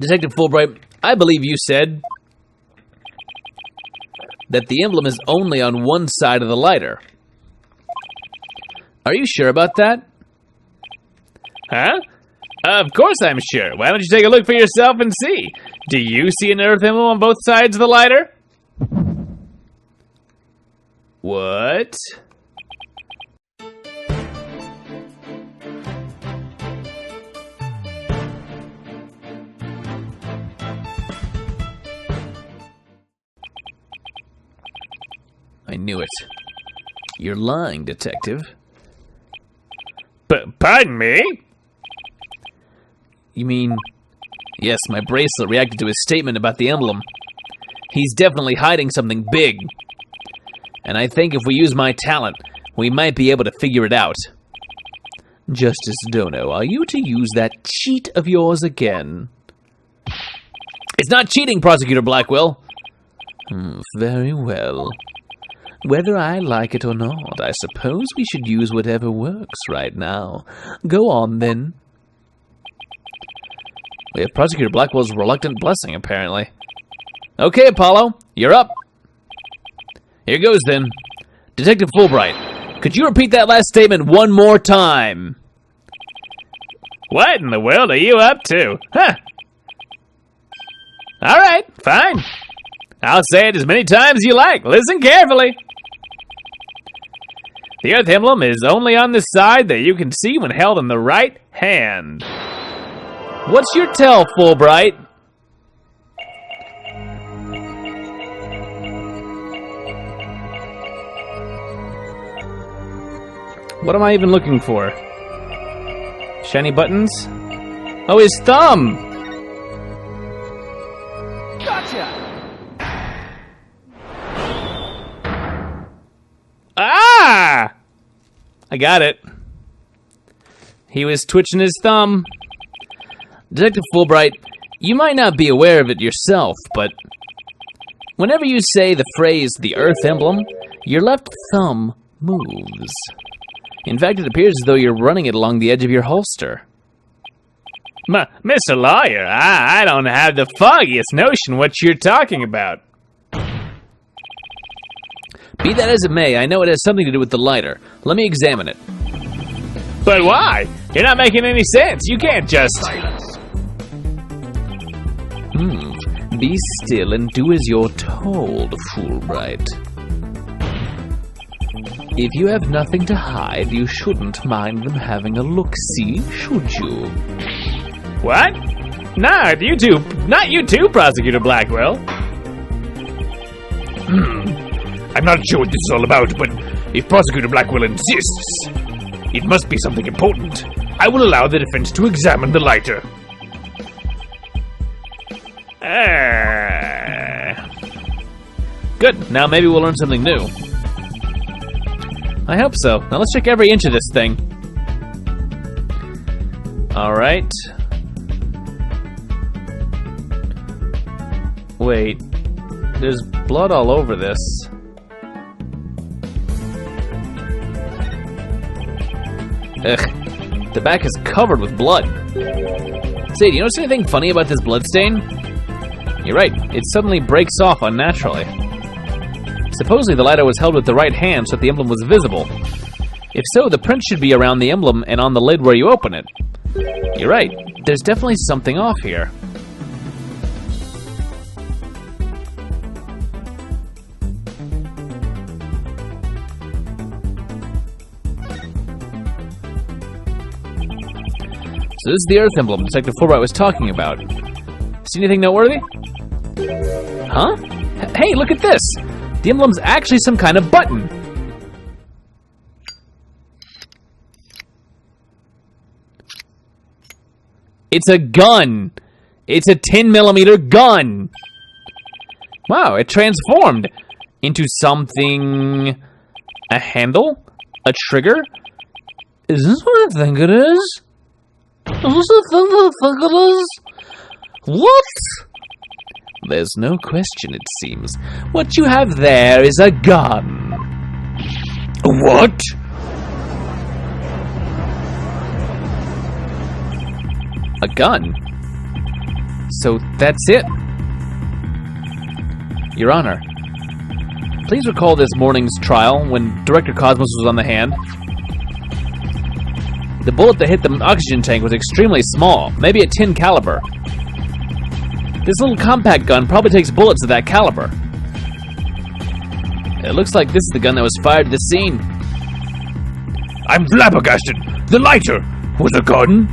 Detective Fullbright, I believe you said that the emblem is only on one side of the lighter. Are you sure about that? Huh? Of course I'm sure. Why don't you take a look for yourself and see? Do you see an Earth emblem on both sides of the lighter? What? I knew it. You're lying, Detective. Pardon me? You mean... Yes, my bracelet reacted to his statement about the emblem. He's definitely hiding something big. And I think if we use my talent, we might be able to figure it out. Justice Dono, are you to use that cheat of yours again? It's not cheating, Prosecutor Blackwell. Very well. Whether I like it or not, I suppose we should use whatever works right now. Go on, then. We have Prosecutor Blackwell's reluctant blessing, apparently. Okay, Apollo, you're up. Here goes, then. Detective Fullbright, could you repeat that last statement one more time? What in the world are you up to? Huh? All right, fine. I'll say it as many times as you like. Listen carefully. The Earth emblem is only on the side that you can see when held in the right hand. What's your tell, Fulbright? What am I even looking for? Shiny buttons? Oh, his thumb! Gotcha! Ah! I got it. He was twitching his thumb. Detective Fullbright, you might not be aware of it yourself, but whenever you say the phrase, the Earth emblem, your left thumb moves. In fact, it appears as though you're running it along the edge of your holster. Mr. Lawyer, I don't have the foggiest notion what you're talking about. Be that as it may, I know it has something to do with the lighter. Let me examine it. But why? You're not making any sense. You can't just... Be still and do as you're told, Fulbright. If you have nothing to hide, you shouldn't mind them having a look-see, should you? What? Not you too, Prosecutor Blackwell. I'm not sure what this is all about, but if Prosecutor Blackwell insists, it must be something important. I will allow the defense to examine the lighter. Good, now maybe we'll learn something new. I hope so. Now let's check every inch of this thing. Alright. Wait. There's blood all over this. Ugh. The back is covered with blood. Say, do you notice anything funny about this blood stain? You're right, it suddenly breaks off unnaturally. Supposedly the lighter was held with the right hand so that the emblem was visible. If so, the print should be around the emblem and on the lid where you open it. You're right, there's definitely something off here. So this is the Earth emblem Detective Fullbright was talking about. See anything noteworthy? Huh? Hey, look at this! The emblem's actually some kind of button. It's a gun. It's a 10mm gun. Wow, it transformed into something... A handle? A trigger? Is this what I think it is? Is this the thing that I think it is? What? There's no question, it seems. What you have there is a gun. What? A gun? So that's it. Your Honor, please recall this morning's trial when Director Cosmos was on the hand. The bullet that hit the oxygen tank was extremely small, maybe a .10 caliber. This little compact gun probably takes bullets of that caliber. It looks like this is the gun that was fired at the scene. I'm flabbergasted. The lighter was a gun?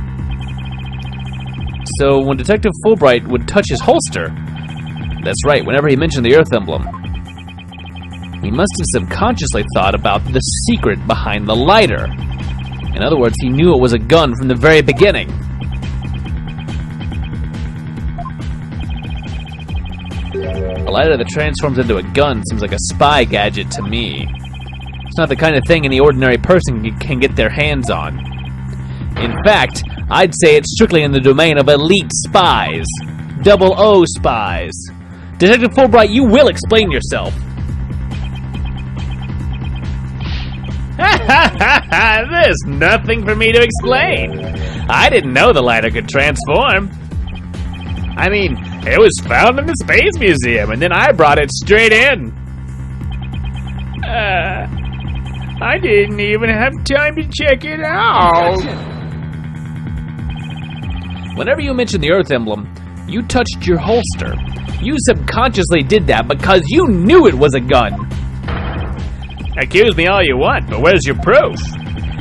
So when Detective Fullbright would touch his holster, that's right, whenever he mentioned the Earth emblem, he must have subconsciously thought about the secret behind the lighter. In other words, he knew it was a gun from the very beginning. A lighter that transforms into a gun seems like a spy gadget to me. It's not the kind of thing any ordinary person can get their hands on. In fact, I'd say it's strictly in the domain of elite spies. 00 spies. Detective Fullbright, you will explain yourself. There's nothing for me to explain. I didn't know the lighter could transform. I mean, it was found in the Space Museum, and then I brought it straight in. I didn't even have time to check it out. Whenever you mention the Earth emblem, you touched your holster. You subconsciously did that because you knew it was a gun. Accuse me all you want, but where's your proof?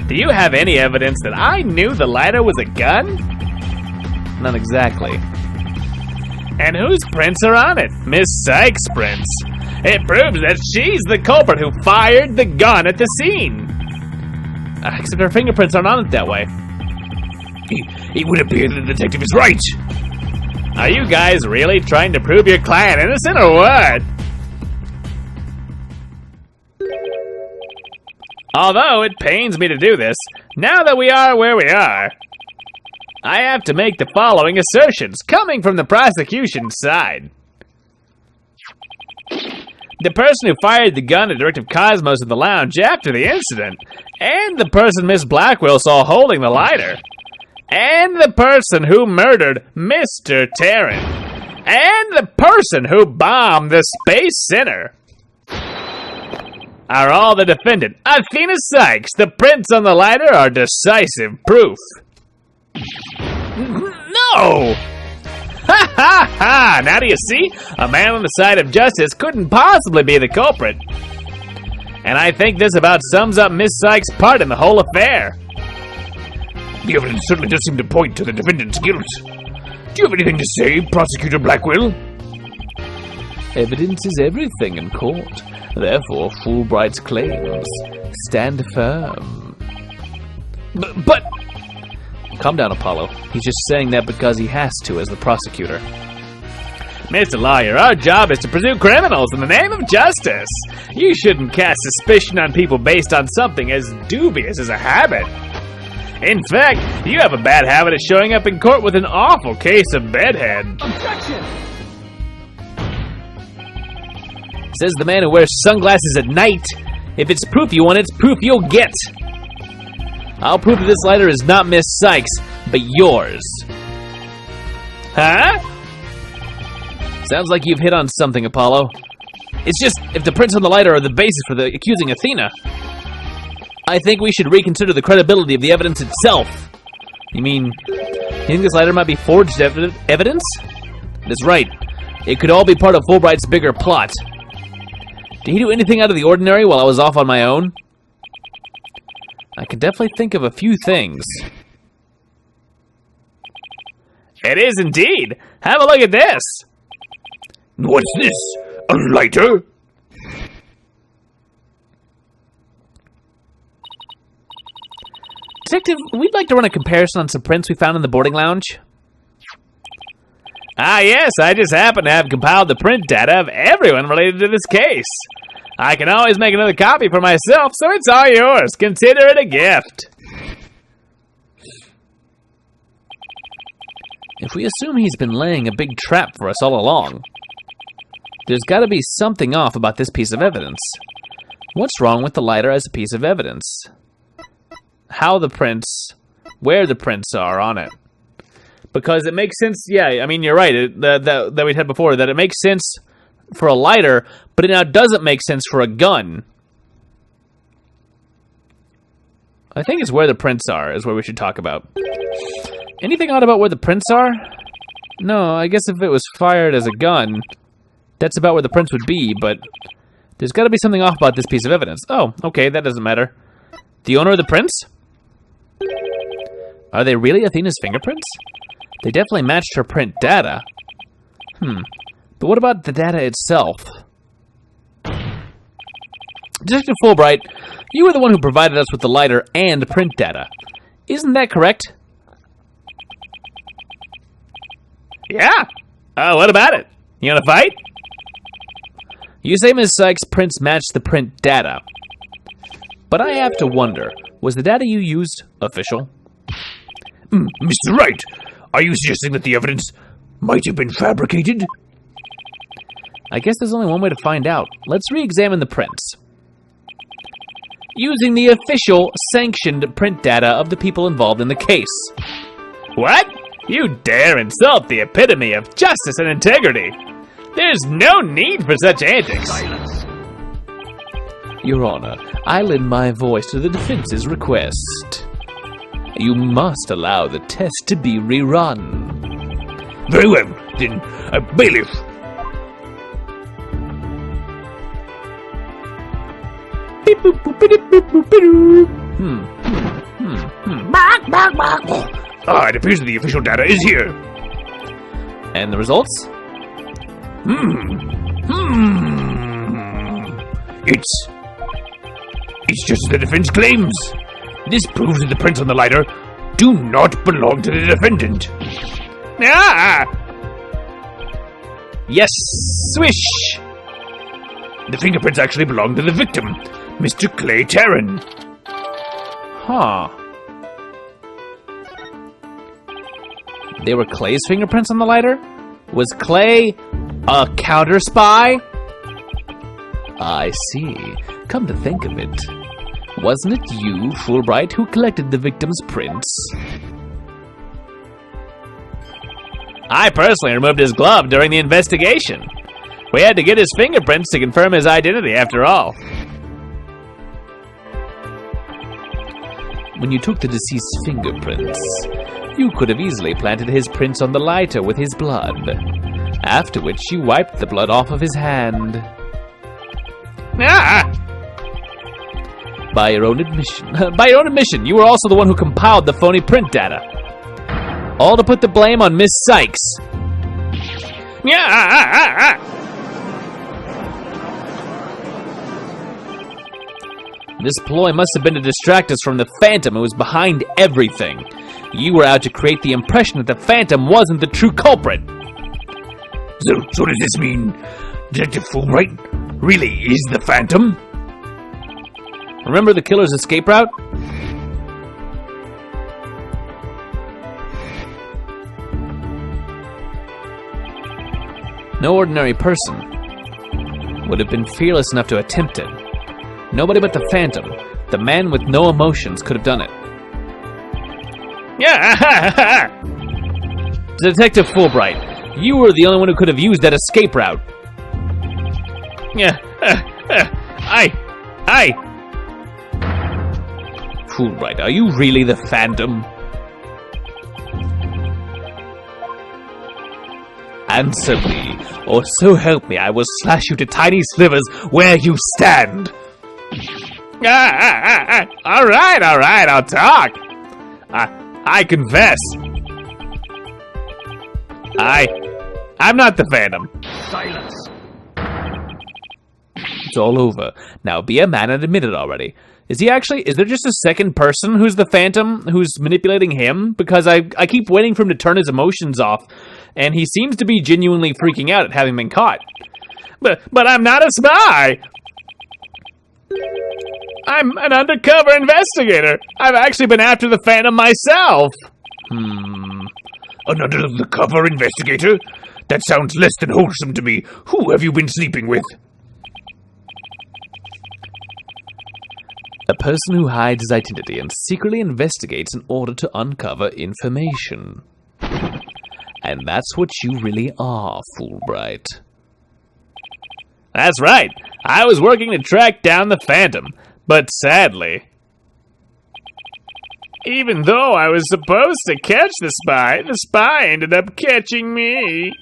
Do you have any evidence that I knew the lighter was a gun? Not exactly. And whose prints are on it? Miss Sykes' prints. It proves that she's the culprit who fired the gun at the scene. Except her fingerprints aren't on it that way. It would appear that the detective is right. Are you guys really trying to prove your client innocent or what? Although it pains me to do this, now that we are where we are, I have to make the following assertions coming from the prosecution's side. The person who fired the gun at Director Cosmos in the lounge after the incident, and the person Miss Blackwell saw holding the lighter, and the person who murdered Mr. Terran, and the person who bombed the Space Center are all the defendant, Athena Sykes. The prints on the lighter are decisive proof. No! Ha ha ha! Now do you see? A man on the side of justice couldn't possibly be the culprit. And I think this about sums up Miss Sykes' part in the whole affair. The evidence certainly does seem to point to the defendant's guilt. Do you have anything to say, Prosecutor Blackwell? Evidence is everything in court. Therefore, Fulbright's claims stand firm. But... Calm down, Apollo. He's just saying that because he has to as the prosecutor. Mr. Lawyer, our job is to pursue criminals in the name of justice. You shouldn't cast suspicion on people based on something as dubious as a habit. In fact, you have a bad habit of showing up in court with an awful case of bedhead. Objection! Says the man who wears sunglasses at night. If it's proof you want, it's proof you'll get. I'll prove that this lighter is not Miss Sykes, but yours. Huh? Sounds like you've hit on something, Apollo. It's just, if the prints on the lighter are the basis for the accusing Athena, I think we should reconsider the credibility of the evidence itself. You mean, you think this lighter might be forged evidence? That's right. It could all be part of Fulbright's bigger plot. Did he do anything out of the ordinary while I was off on my own? I can definitely think of a few things. It is indeed. Have a look at this. What's this? A lighter? Detective, we'd like to run a comparison on some prints we found in the boarding lounge. Ah, yes, I just happen to have compiled the print data of everyone related to this case. I can always make another copy for myself, so it's all yours. Consider it a gift. If we assume he's been laying a big trap for us all along, there's got to be something off about this piece of evidence. What's wrong with the lighter as a piece of evidence? How the prints, where the prints are on it. Because it makes sense, yeah, I mean, you're right, that we had before, that it makes sense for a lighter, but it now doesn't make sense for a gun. I think it's where the prints are, is where we should talk about. Anything odd about where the prints are? No, I guess if it was fired as a gun, that's about where the prints would be, but there's got to be something off about this piece of evidence. Oh, okay, that doesn't matter. The owner of the prints? Are they really Athena's fingerprints? They definitely matched her print data. But what about the data itself? Detective Fullbright, you were the one who provided us with the lighter and print data. Isn't that correct? Yeah. What about it? You want to fight? You say Ms. Sykes' prints match the print data. But I have to wonder, was the data you used official? Mr. Wright, are you suggesting that the evidence might have been fabricated? I guess there's only one way to find out. Let's re-examine the prints. Using the official, sanctioned print data of the people involved in the case. What? You dare insult the epitome of justice and integrity. There's no need for such antics. Silence. Your Honor, I lend my voice to the defense's request. You must allow the test to be rerun. Very well, then, bailiff. It appears that the official data is here. And the results? It's just as the defense claims. This proves that the prints on the lighter do not belong to the defendant. Yes, swish! The fingerprints actually belong to the victim, Mr. Clay Tarrant. Huh. They were Clay's fingerprints on the lighter? Was Clay a counter spy? I see. Come to think of it, wasn't it you, Fulbright, who collected the victim's prints? I personally removed his glove during the investigation. We had to get his fingerprints to confirm his identity after all. When you took the deceased's fingerprints, you could have easily planted his prints on the lighter with his blood, after which you wiped the blood off of his hand. By your own admission, you were also the one who compiled the phony print data. All to put the blame on Miss Sykes. This ploy must have been to distract us from the Phantom who was behind everything. You were out to create the impression that the Phantom wasn't the true culprit. So does this mean Detective Fullbright really is the Phantom? Remember the killer's escape route? No ordinary person would have been fearless enough to attempt it. Nobody but the Phantom, the man with no emotions, could have done it. Detective Fullbright, you were the only one who could have used that escape route. Fulbright, are you really the Phantom? Answer me, or so help me, I will slash you to tiny slivers where you stand. All right, I'll talk. I confess. I'm not the Phantom. Silence. It's all over. Now be a man and admit it already. Is there just a second person who's the Phantom, who's manipulating him? Because I keep waiting for him to turn his emotions off, and he seems to be genuinely freaking out at having been caught. But I'm not a spy. I'm an undercover investigator. I've actually been after the Phantom myself. Hmm. An undercover investigator? That sounds less than wholesome to me. Who have you been sleeping with? A person who hides his identity and secretly investigates in order to uncover information. And that's what you really are, Fulbright. That's right. I was working to track down the Phantom, but sadly, even though I was supposed to catch the spy ended up catching me.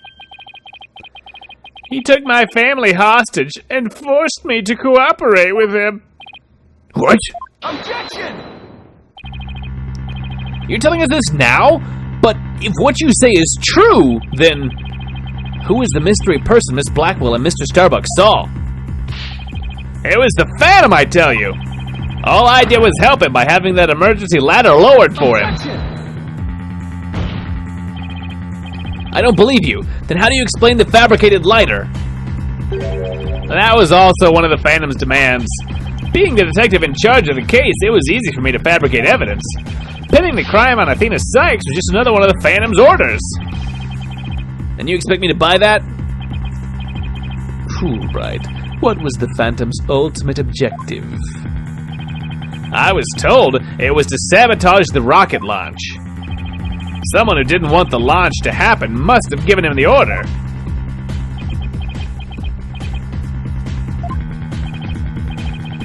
He took my family hostage and forced me to cooperate with him. What? Objection! You're telling us this now? But if what you say is true, then who is the mystery person Miss Blackwell and Mr. Starbuck saw? It was the Phantom, I tell you. All I did was help him by having that emergency ladder lowered for him. I don't believe you. Then how do you explain the fabricated lighter? That was also one of the Phantom's demands. Being the detective in charge of the case, it was easy for me to fabricate evidence. Pinning the crime on Athena Sykes was just another one of the Phantom's orders. And you expect me to buy that? Fulbright, what was the Phantom's ultimate objective? I was told it was to sabotage the rocket launch. Someone who didn't want the launch to happen must have given him the order.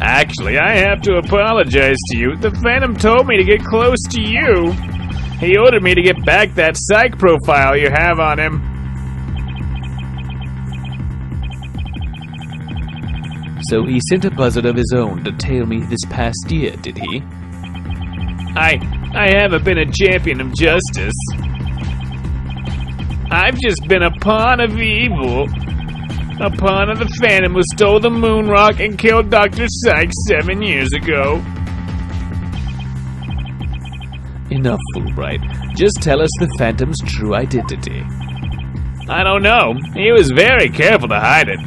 Actually, I have to apologize to you. The Phantom told me to get close to you. He ordered me to get back that psych profile you have on him. So he sent a buzzard of his own to tail me this past year, did he? I haven't been a champion of justice. I've just been a pawn of evil. A pawn of the Phantom who stole the moon rock and killed Dr. Sykes 7 years ago. Enough, Fulbright. Just tell us the Phantom's true identity. I don't know. He was very careful to hide it.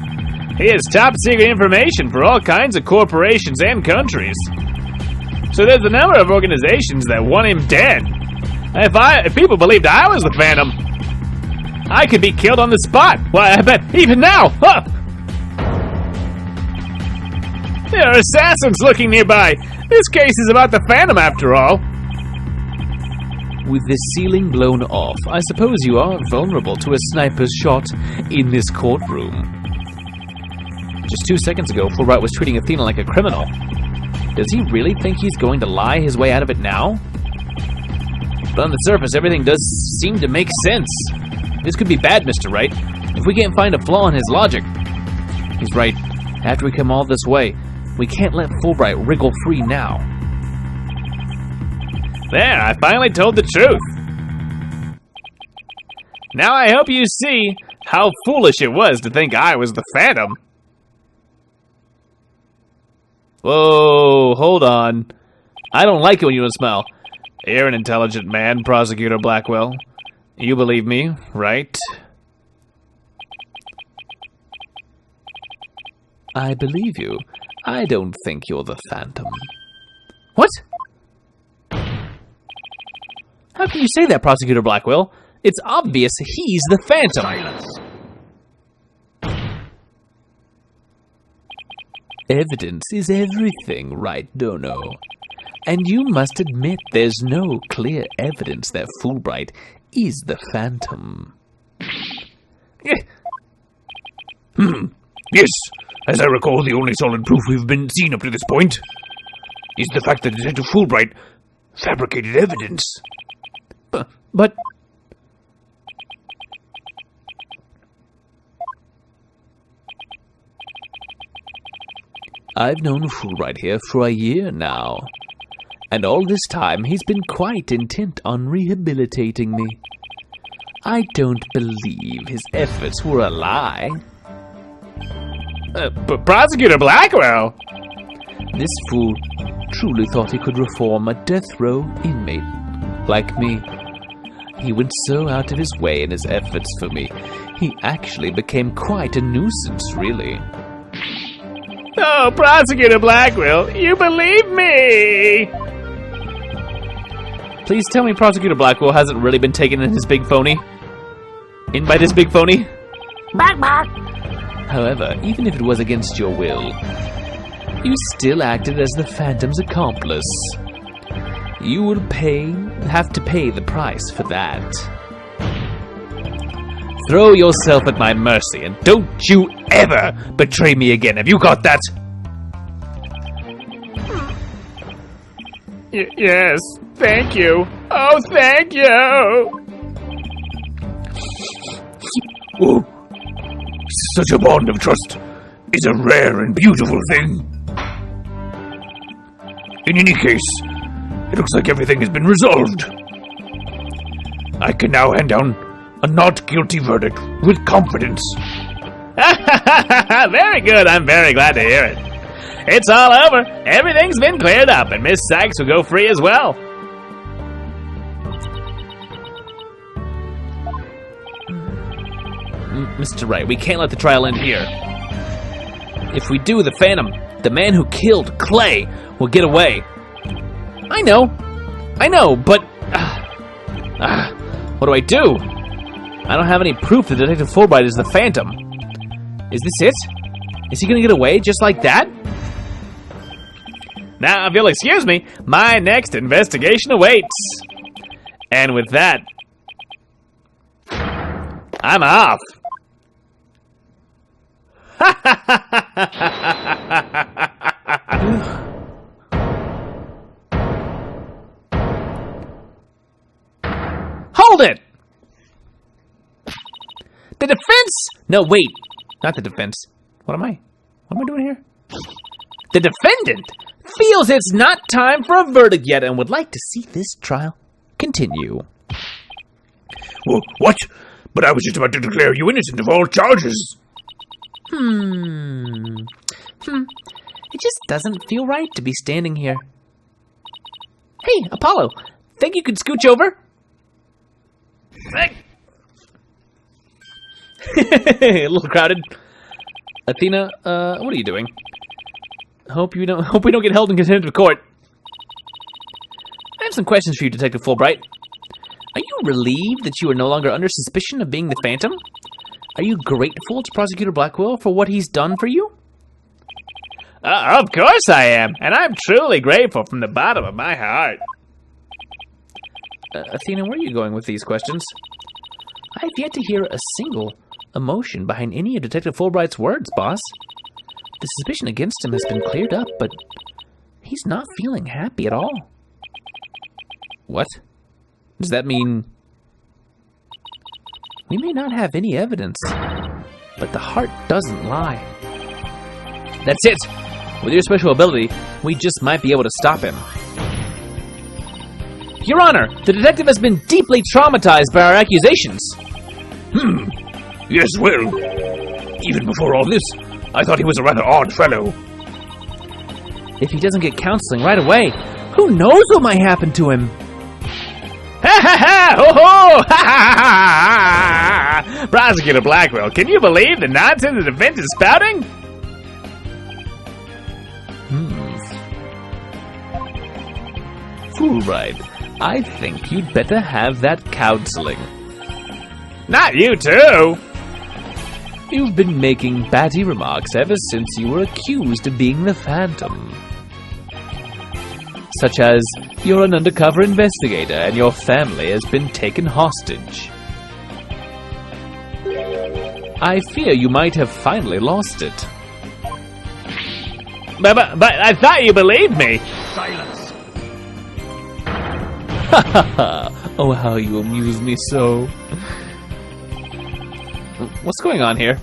He has top secret information for all kinds of corporations and countries. So there's a number of organizations that want him dead. If people believed I was the Phantom, I could be killed on the spot. Why, I bet even now. Huh. There are assassins looking nearby. This case is about the Phantom after all. With the ceiling blown off, I suppose you are vulnerable to a sniper's shot in this courtroom. Just 2 seconds ago, Fulbright was treating Athena like a criminal. Does he really think he's going to lie his way out of it now? But on the surface, everything does seem to make sense. This could be bad, Mr. Wright, if we can't find a flaw in his logic. He's right. After we come all this way, we can't let Fulbright wriggle free now. There, I finally told the truth. Now I hope you see how foolish it was to think I was the Phantom. Whoa, hold on. I don't like it when you don't smile. You're an intelligent man, Prosecutor Blackwell. You believe me, right? I believe you. I don't think you're the Phantom. What? How can you say that, Prosecutor Blackwell? It's obvious he's the Phantom. Silence. Evidence is everything, right, Dono? And you must admit there's no clear evidence that Fulbright is the Phantom. Yes, as I recall, the only solid proof we've been seen up to this point is the fact that Detective Fullbright fabricated evidence. But... I've known Fulbright here for a year now. And all this time, he's been quite intent on rehabilitating me. I don't believe his efforts were a lie. But Prosecutor Blackwell! This fool truly thought he could reform a death row inmate like me. He went so out of his way in his efforts for me, he actually became quite a nuisance, really. Oh, Prosecutor Blackwell, you believe me! Please tell me Prosecutor Blackwell hasn't really been taken in his big phony? In by this big phony? Bark, bark. However, even if it was against your will, you still acted as the Phantom's accomplice. You will have to pay the price for that. Throw yourself at my mercy, and don't you ever betray me again. Have you got that? Yes, thank you. Oh, thank you. Oh, such a bond of trust is a rare and beautiful thing. In any case, it looks like everything has been resolved. I can now hand down a not guilty verdict with confidence. Very good. I'm very glad to hear it. It's all over. Everything's been cleared up, and Miss Sykes will go free as well. Mr. Wright, we can't let the trial end here. If we do, the Phantom, the man who killed Clay, will get away. I know, but... what do I do? I don't have any proof that Detective Fullbright is the Phantom. Is this it? Is he gonna get away just like that? Now, if you'll excuse me, my next investigation awaits. And with that, I'm off. Hold it! The defense! No, wait. Not the defense. What am I doing here? The defendant feels it's not time for a verdict yet and would like to see this trial continue. What? But I was just about to declare you innocent of all charges. It just doesn't feel right to be standing here. Hey, Apollo, think you could scooch over? A little crowded. Athena, what are you doing? Hope we don't get held in contempt of court. I have some questions for you, Detective Fullbright. Are you relieved that you are no longer under suspicion of being the Phantom? Are you grateful to Prosecutor Blackwell for what he's done for you? Of course I am, and I'm truly grateful from the bottom of my heart. Athena, where are you going with these questions? I have yet to hear a single emotion behind any of Detective Fulbright's words, boss. The suspicion against him has been cleared up, but he's not feeling happy at all. What? Does that mean... We may not have any evidence, but the heart doesn't lie. That's it! With your special ability, we just might be able to stop him. Your Honor, the detective has been deeply traumatized by our accusations. Yes, well, even before all this, I thought he was a rather odd fellow. If he doesn't get counseling right away, who knows what might happen to him? Ha ha ha! Ho ho! Ha ha ha ha! Prosecutor Blackwell, can you believe the nonsense the defense is spouting? Fulbright, I think you'd better have that counseling. Not you too! You've been making batty remarks ever since you were accused of being the Phantom. Such as, you're an undercover investigator and your family has been taken hostage. I fear you might have finally lost it. But I thought you believed me! Silence. Ha ha ha! Oh, how you amuse me so. What's going on here?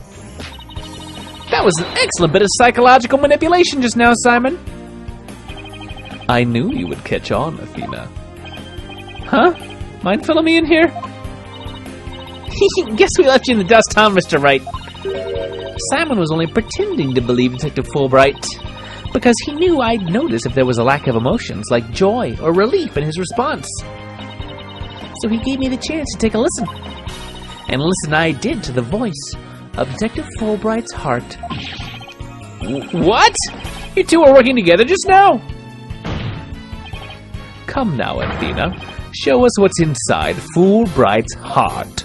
That was an excellent bit of psychological manipulation just now, Simon. I knew you would catch on, Athena. Huh? Mind filling me in here? Guess we left you in the dust, huh, Mr. Wright? Simon was only pretending to believe Detective Fullbright because he knew I'd notice if there was a lack of emotions like joy or relief in his response. So he gave me the chance to take a listen. And listen I did to the voice of Detective Fullbright's heart. What? You two were working together just now? Come now, Athena. Show us what's inside Fulbright's heart.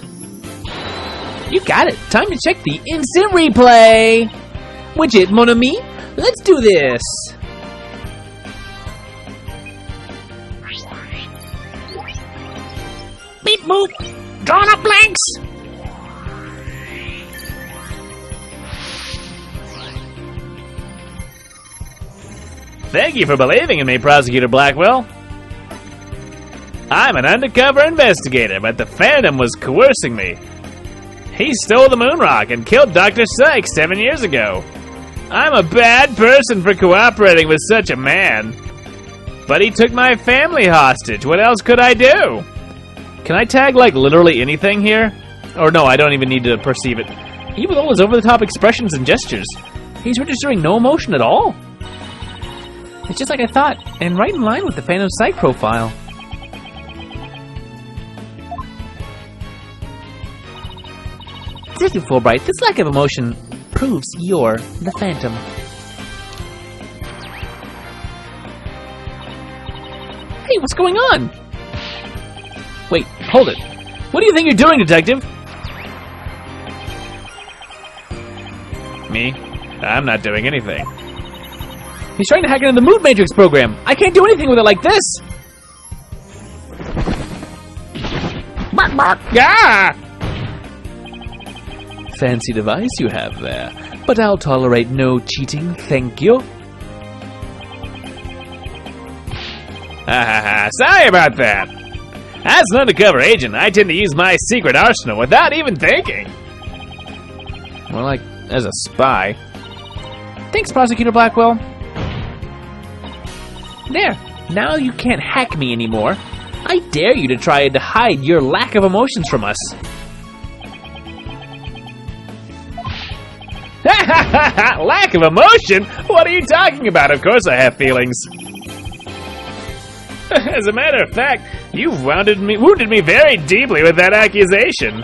You got it. Time to check the instant replay. Widget, mon ami. Let's do this. Beep boop. Drawn up blanks. Thank you for believing in me, Prosecutor Blackwell. I'm an undercover investigator, but the Phantom was coercing me. He stole the moon rock and killed Dr. Sykes 7 years ago. I'm a bad person for cooperating with such a man. But he took my family hostage. What else could I do? Can I tag, like, literally anything here? Or no, I don't even need to perceive it. Even with all his over-the-top expressions and gestures, he's registering no emotion at all. It's just like I thought, and right in line with the Phantom Psych profile. Detective Fullbright, this lack of emotion proves you're the Phantom. Hey, what's going on? Wait, hold it. What do you think you're doing, Detective? Me? I'm not doing anything. He's trying to hack into the Mood Matrix program. I can't do anything with it like this. Bark, bark. Ah! Fancy device you have there, but I'll tolerate no cheating, thank you. Sorry about that. As an undercover agent, I tend to use my secret arsenal without even thinking. More like as a spy. Thanks, Prosecutor Blackwell. There, now you can't hack me anymore. I dare you to try to hide your lack of emotions from us. Lack of emotion? What are you talking about? Of course I have feelings. As a matter of fact, you've wounded me very deeply with that accusation.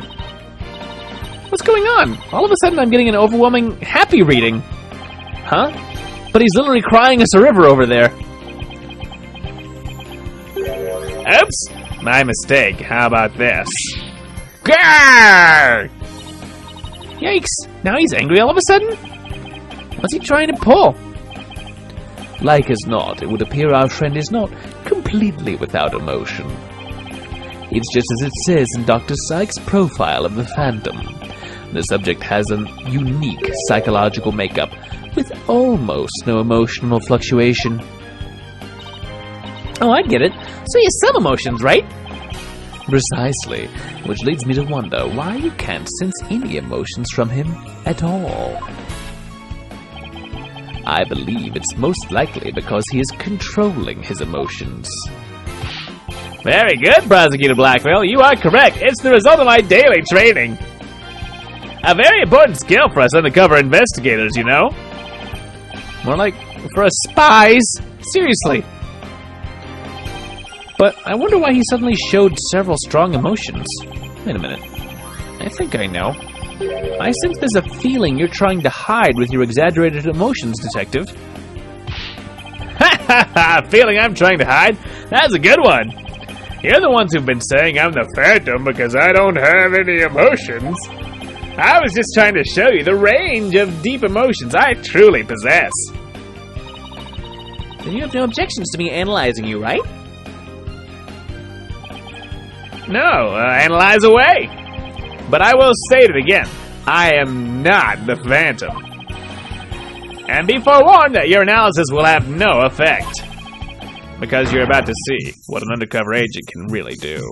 What's going on? All of a sudden I'm getting an overwhelming happy reading. Huh? But he's literally crying us a river over there. Oops! My mistake. How about this? Grrr! Yikes! Now he's angry all of a sudden? What's he trying to pull? Like as not, it would appear our friend is not completely without emotion. It's just as it says in Dr. Sykes' profile of the Phantom. The subject has a unique psychological makeup with almost no emotional fluctuation. Oh, I get it. So he has some emotions, right? Precisely, which leads me to wonder why you can't sense any emotions from him at all. I believe it's most likely because he is controlling his emotions. Very good, Prosecutor Blackwell. You are correct. It's the result of my daily training. A very important skill for us undercover investigators, you know. More like for us spies. Seriously. But I wonder why he suddenly showed several strong emotions. Wait a minute. I think I know. I sense there's a feeling you're trying to hide with your exaggerated emotions, Detective. Ha ha ha! Feeling I'm trying to hide? That's a good one. You're the ones who've been saying I'm the Phantom because I don't have any emotions. I was just trying to show you the range of deep emotions I truly possess. Then you have no objections to me analyzing you, right? No, analyze away. But I will state it again. I am not the Phantom. And be forewarned that your analysis will have no effect. Because you're about to see what an undercover agent can really do.